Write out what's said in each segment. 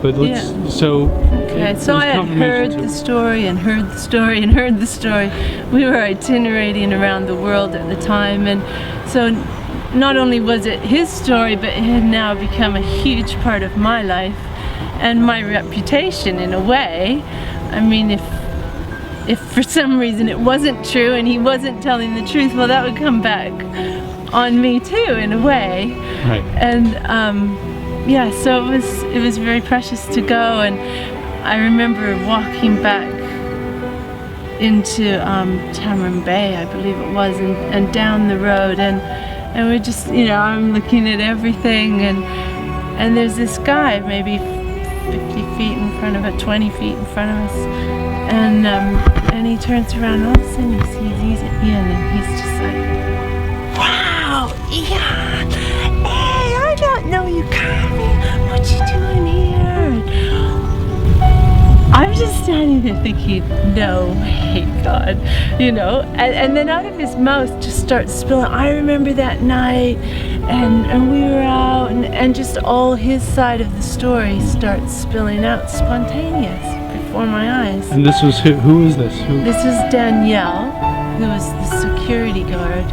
But let's, so... Okay, so I had heard the story and heard the story and heard the story. We were itinerating around the world at the time, and so not only was it his story, but it had now become a huge part of my life and my reputation in a way. I mean, if for some reason it wasn't true and he wasn't telling the truth, well, that would come back on me too, in a way. Right. And yeah, so it was very precious to go, and I remember walking back into Tamarind Bay, I believe it was, and down the road, and we're just, you know, I'm looking at everything, and there's this guy maybe 50 feet in front of us, 20 feet in front of us, and he turns around, and all of a sudden he sees Ian, and he's just like, "Wow, Ian! Hey, I don't know you coming. What you doing here?" I'm just standing there thinking, no way, God, you know, and then out of his mouth just starts spilling. I remember that night, and we were out, and just all his side of the story starts spilling out spontaneous before my eyes. And this was, who is this? This is Danielle, who was the security guard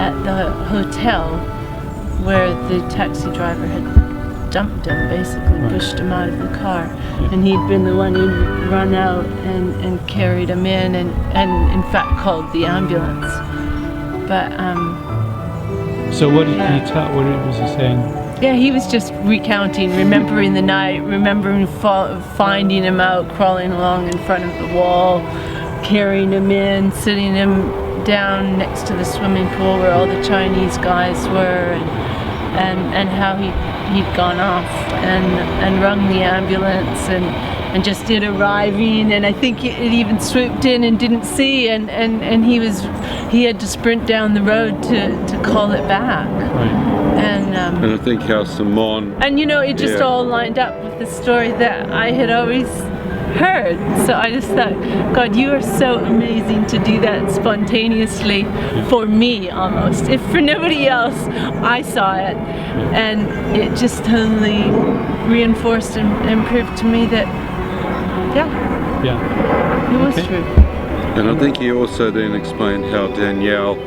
at the hotel where the taxi driver had dumped him, basically pushed him out of the car, and he'd been the one who'd run out and carried him in, and in fact called the ambulance. But so what did he tell? What was he saying? Yeah, he was just recounting, remembering the night, remembering finding him out, crawling along in front of the wall, carrying him in, sitting him down next to the swimming pool where all the Chinese guys were, and how he'd gone off and rung the ambulance, and just it arriving, and I think it even swooped in and didn't see, and he had to sprint down the road to call it back. Right. And I think how Simone... And you know, it just all lined up with the story that I had always heard. So I just thought, God, you are so amazing to do that spontaneously for me, almost. If for nobody else, I saw it, and it just totally reinforced and proved to me that, it was true. And I think he also then explained how Danielle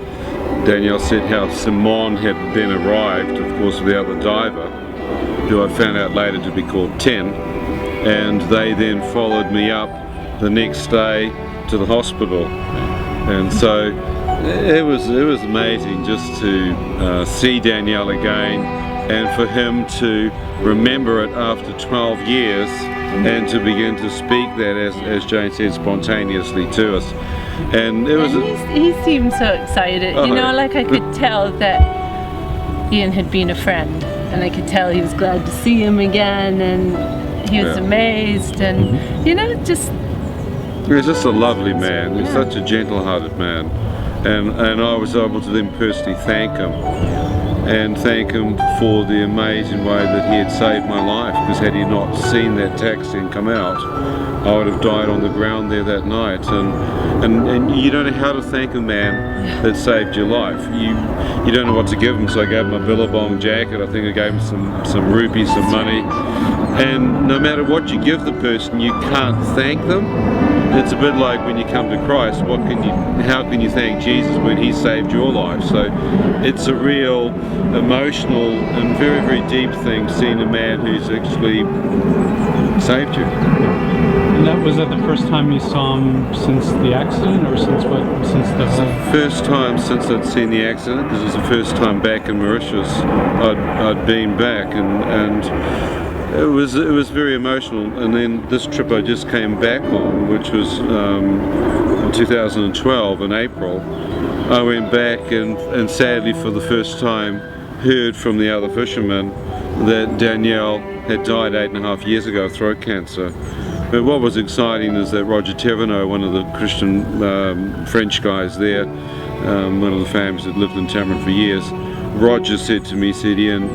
said how Simone had then arrived, of course, with the other diver, who I found out later to be called Ten, and they then followed me up the next day to the hospital. And so it was amazing just to see Danielle again, and for him to remember it after 12 years and to begin to speak that, as Jane said, spontaneously to us. And it was. He seemed so excited. You know, like I could tell that Ian had been a friend, and I could tell he was glad to see him again, and he was amazed, and you know, just. He was just a lovely man. He was such a gentle-hearted man, and I was able to then personally thank him. And thank him for the amazing way that he had saved my life, because had he not seen that taxi and come out, I would have died on the ground there that night. And you don't know how to thank a man that saved your life. You don't know what to give him, so I gave him a Billabong jacket. I think I gave him some rupees, some money. And no matter what you give the person, you can't thank them. It's a bit like when you come to Christ, how can you thank Jesus when he saved your life? So it's a real emotional and very, very deep thing, seeing a man who's actually saved you. And was that the first time you saw him since the accident, or since what? Since the first time since I'd seen the accident, because it was the first time back in Mauritius I'd been back, and it was very emotional. And then this trip I just came back on, which was in 2012 in April, I went back and sadly for the first time heard from the other fishermen that Danielle had died 8.5 years ago of throat cancer. But what was exciting is that Roger Thévenot, one of the Christian French guys there, one of the families that lived in Tamarind for years, Roger said to me, said, Ian,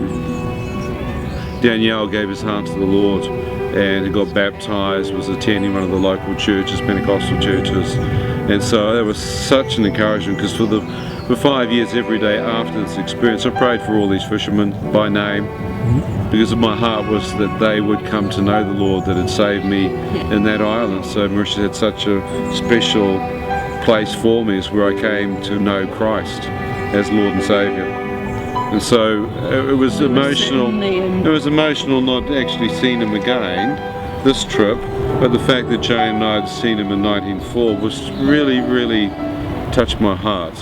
Danielle gave his heart to the Lord and he got baptized, was attending one of the local churches, Pentecostal churches. And so that was such an encouragement, because for 5 years every day after this experience I prayed for all these fishermen by name. because my heart was that they would come to know the Lord that had saved me in that island. So Mauritius had such a special place for me, is where I came to know Christ as Lord and Saviour. And so it was emotional. It was emotional not actually seeing him again this trip, but the fact that Jane and I had seen him in 1904 was really, really touched my heart.